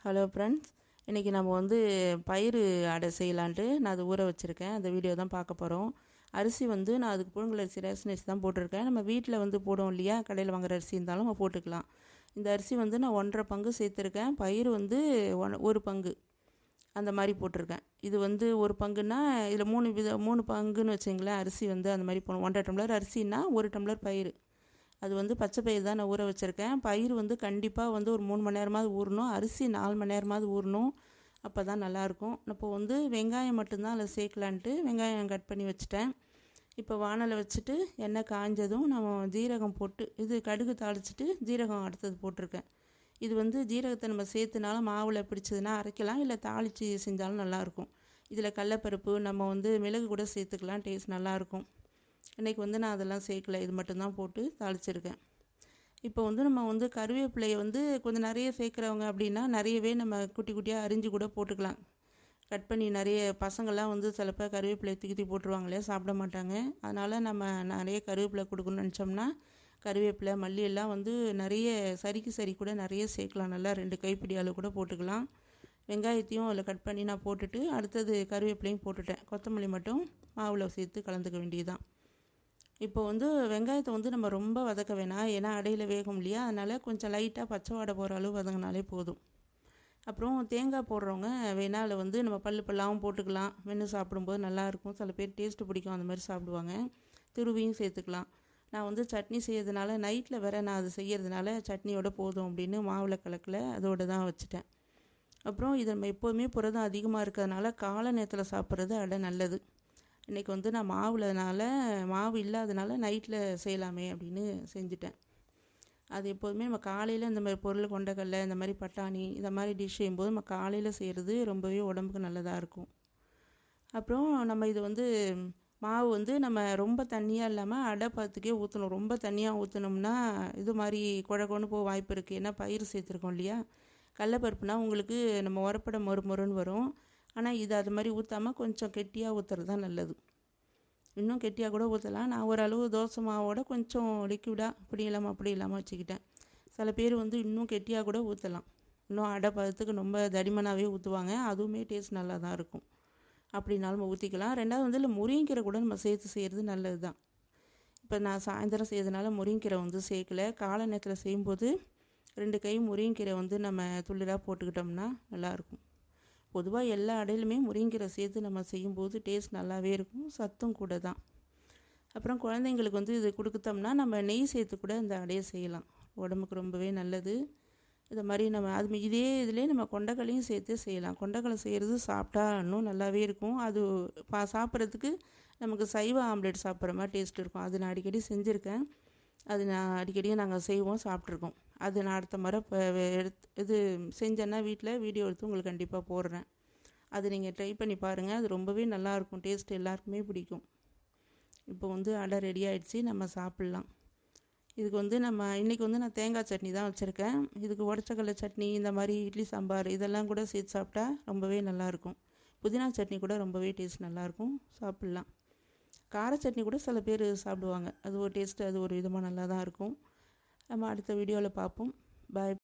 Hello friends, இன்றைக்கி நம்ம வந்து பயிறு அடை செய்யலான்ட்டு நான் அது ஊற வச்சுருக்கேன். அந்த வீடியோ தான் பார்க்க போகிறோம். அரிசி வந்து நான் அதுக்கு புழுங்கல் அரிசி, ரேஷன் அரிசி தான் போட்டிருக்கேன். நம்ம வீட்டில் வந்து போடுவோம் இல்லையா, கடையில் வாங்குற அரிசி இருந்தாலும் நம்ம போட்டுக்கலாம். இந்த அரிசி வந்து நான் 1.5 பங்கு சேர்த்துருக்கேன். பயிறு வந்து 1 பங்கு அந்த மாதிரி போட்டிருக்கேன். இது வந்து 1 பங்குன்னா இதில் 3 பங்குன்னு வச்சுங்களேன். அரிசி வந்து அந்த மாதிரி போகணும். 1.5 டம்ளர் அரிசின்னா 1 டம்ளர் பயிறு. அது வந்து பச்சை பயிறு தான் நான் ஊற வச்சுருக்கேன். பயிறு வந்து கண்டிப்பாக வந்து ஒரு 3 மணி நேரமாவது ஊறணும். அரிசி 4 மணி நேரமாவது ஊறணும். அப்போ தான் நல்லாயிருக்கும். இப்போ வந்து வெங்காயம் மட்டும்தான் அதில் சேர்க்கலான்ட்டு வெங்காயம் கட் பண்ணி வச்சுட்டேன். இப்போ வானலை வச்சுட்டு எண்ணெய் காஞ்சதும் நம்ம ஜீரகம் போட்டு, இது கடுகு தாளிச்சிட்டு ஜீரகம் அடுத்தது போட்டிருக்கேன். இது வந்து ஜீரகத்தை நம்ம சேர்த்துனாலும் மாவில் பிடிச்சதுன்னா அரைக்கலாம், இல்லை தாளித்து செஞ்சாலும் நல்லாயிருக்கும். இதில் கடலப்பருப்பு நம்ம வந்து மிளகு கூட சேர்த்துக்கலாம், டேஸ்ட் நல்லாயிருக்கும். இன்றைக்கி வந்து நான் அதெல்லாம் சேர்க்கல, இது மட்டும்தான் போட்டு தாளிச்சிருக்கேன். இப்போ வந்து நம்ம வந்து கருவேப்பிலையை வந்து கொஞ்சம் நிறைய சேர்க்குறவங்க அப்படின்னா நிறையவே நம்ம குட்டி குட்டியாக அரிஞ்சு கூட போட்டுக்கலாம். கட் பண்ணி நிறைய பசங்கள்லாம் வந்து சில பேர் கருவேப்பிலையை தூக்கி போட்டுருவாங்களே, சாப்பிட மாட்டாங்க. அதனால் நம்ம நிறைய கருவேப்பிலை கொடுக்கணும்னு நினச்சோம்னா கருவேப்பிலை மல்லி எல்லாம் வந்து நிறைய சரி கூட நிறைய சேர்க்கலாம். நல்லா 2 கைப்பிடி அளவு கூட போட்டுக்கலாம். வெங்காயத்தையும் அதில் கட் பண்ணி நான் போட்டுட்டு அடுத்தது கருவேப்பிலையும் போட்டுட்டேன். கொத்தமல்லி மட்டும் மாவில் சேர்த்து கலந்துக்க வேண்டியதுதான். இப்போ வந்து வெங்காயத்தை வந்து நம்ம ரொம்ப வதக்க வேணாம், ஏன்னா அடையில் வேகும் இல்லையா. அதனால் கொஞ்சம் லைட்டாக பச்சை வாடை போகிற அளவு வதங்கினாலே போதும். அப்புறம் தேங்காய் போடுறவங்க வேணால் அதில் வந்து நம்ம பல்லாவும் போட்டுக்கலாம். மென்று சாப்பிடும்போது நல்லாயிருக்கும். சில பேர் டேஸ்ட்டு பிடிக்கும், அந்த மாதிரி சாப்பிடுவாங்க. துருவியும் சேர்த்துக்கலாம். நான் வந்து சட்னி செய்யறதுனால நைட்டில் வேறு நான் அது செய்கிறதுனால சட்னியோட போதும் அப்படின்னு மாவில் கலக்கல, அதோடு தான் வச்சுட்டேன். அப்புறம் இது நம்ம எப்போதுமே புரதம் அதிகமாக இருக்கிறதுனால காலை நேரத்தில் சாப்பிட்றது அடை நல்லது. இன்றைக்கி வந்து நான் மாவு இல்லாதனால நைட்டில் செய்யலாமே அப்படின்னு செஞ்சுட்டேன். அது எப்போதுமே நம்ம காலையில் இந்த மாதிரி பொருள் கொண்டக்கடலை, இந்த மாதிரி பட்டாணி, இந்த மாதிரி டிஷ் செய்யும்போது நம்ம காலையில் செய்கிறது ரொம்பவே உடம்புக்கு நல்லதாக இருக்கும். அப்புறம் நம்ம இது வந்து மாவு வந்து நம்ம ரொம்ப தண்ணியாக இல்லாமல் அடை பதத்துக்கே ஊற்றணும். ரொம்ப தண்ணியாக ஊற்றினோம்னா இது மாதிரி குழகுன்னு போக வாய்ப்பு இருக்குது. ஏன்னா பயிறு சேர்த்துருக்கோம் இல்லையா. கடலைப்பருப்புனா உங்களுக்கு நம்ம உரப்பட மொறுன்னு வரும். ஆனால் இது அது மாதிரி ஊற்றாமல் கொஞ்சம் கெட்டியாக ஊற்றுறது தான் நல்லது. இன்னும் கெட்டியாக கூட ஊற்றலாம். நான் ஓரளவு தோசை மாவோட கொஞ்சம் லிக்விடாக அப்படி இல்லாமல் வச்சுக்கிட்டேன். சில பேர் வந்து இன்னும் கெட்டியாக கூட ஊற்றலாம். இன்னும் அடை பதத்துக்கு ரொம்ப தடிமனாகவே ஊற்றுவாங்க. அதுவுமே டேஸ்ட் நல்லா தான் இருக்கும். அப்படின்னாலும் நம்ம ஊற்றிக்கலாம். ரெண்டாவது வந்து இல்லை முருங்கைக்கீரை கூட நம்ம சேர்த்து செய்கிறது நல்லது தான். இப்போ நான் சாயந்தரம் செய்யறதுனால முருங்கைக்கீரை வந்து சேர்க்கல. காலை நேரத்தில் செய்யும்போது 2 கை முருங்கைக்கீரை வந்து நம்ம துளிராக போட்டுக்கிட்டோம்னா நல்லாயிருக்கும். பொதுவாக எல்லா அடையிலுமே முருங்கைக்கீரை சேர்த்து நம்ம செய்யும்போது டேஸ்ட் நல்லாவே இருக்கும், சத்தும் கூட தான். அப்புறம் குழந்தைங்களுக்கு வந்து இது கொடுத்தோம்னா நம்ம நெய் சேர்த்து கூட இந்த அடையை செய்யலாம். உடம்புக்கு ரொம்பவே நல்லது. இதை மாதிரி நம்ம இதே இதிலே நம்ம கொண்டக்கடலையும் சேர்த்து செய்யலாம். கொண்டக்கடலை செய்கிறது சாப்பிட்டா இன்னும் நல்லாவே இருக்கும். அது சாப்பிட்றதுக்கு நமக்கு சைவ ஆம்லேட் சாப்பிட்ற மாதிரி டேஸ்ட் இருக்கும். அது நான் அடிக்கடி செஞ்சுருக்கேன். அது நான் அடிக்கடியும் நாங்கள் செய்வோம், சாப்பிட்ருக்கோம். அது நான் அடுத்த முறை இது செஞ்சேன்னா வீட்டில் வீடியோ எடுத்து உங்களுக்கு கண்டிப்பாக போடுறேன். அது நீங்கள் ட்ரை பண்ணி பாருங்கள். அது ரொம்பவே நல்லாயிருக்கும். டேஸ்ட் எல்லாருக்குமே பிடிக்கும். இப்போ வந்து அடை ரெடி ஆகிடுச்சு, நம்ம சாப்பிட்லாம். இதுக்கு வந்து நம்ம இன்றைக்கி வந்து நான் தேங்காய் சட்னி தான் வச்சுருக்கேன். இதுக்கு உடச்சக்கடலை சட்னி, இந்த மாதிரி இட்லி சாம்பார் இதெல்லாம் கூட சேர்த்து சாப்பிட்டா ரொம்பவே நல்லாயிருக்கும். புதினா சட்னி கூட ரொம்பவே டேஸ்ட் நல்லாயிருக்கும், சாப்பிட்லாம். கார சட்னி கூட சில பேர் சாப்பிடுவாங்க. அது ஒரு டேஸ்ட்டு, அது ஒரு விதமாக நல்லா தான் இருக்கும். நம்ம அடுத்த வீடியோவில் பார்ப்போம். பாய்.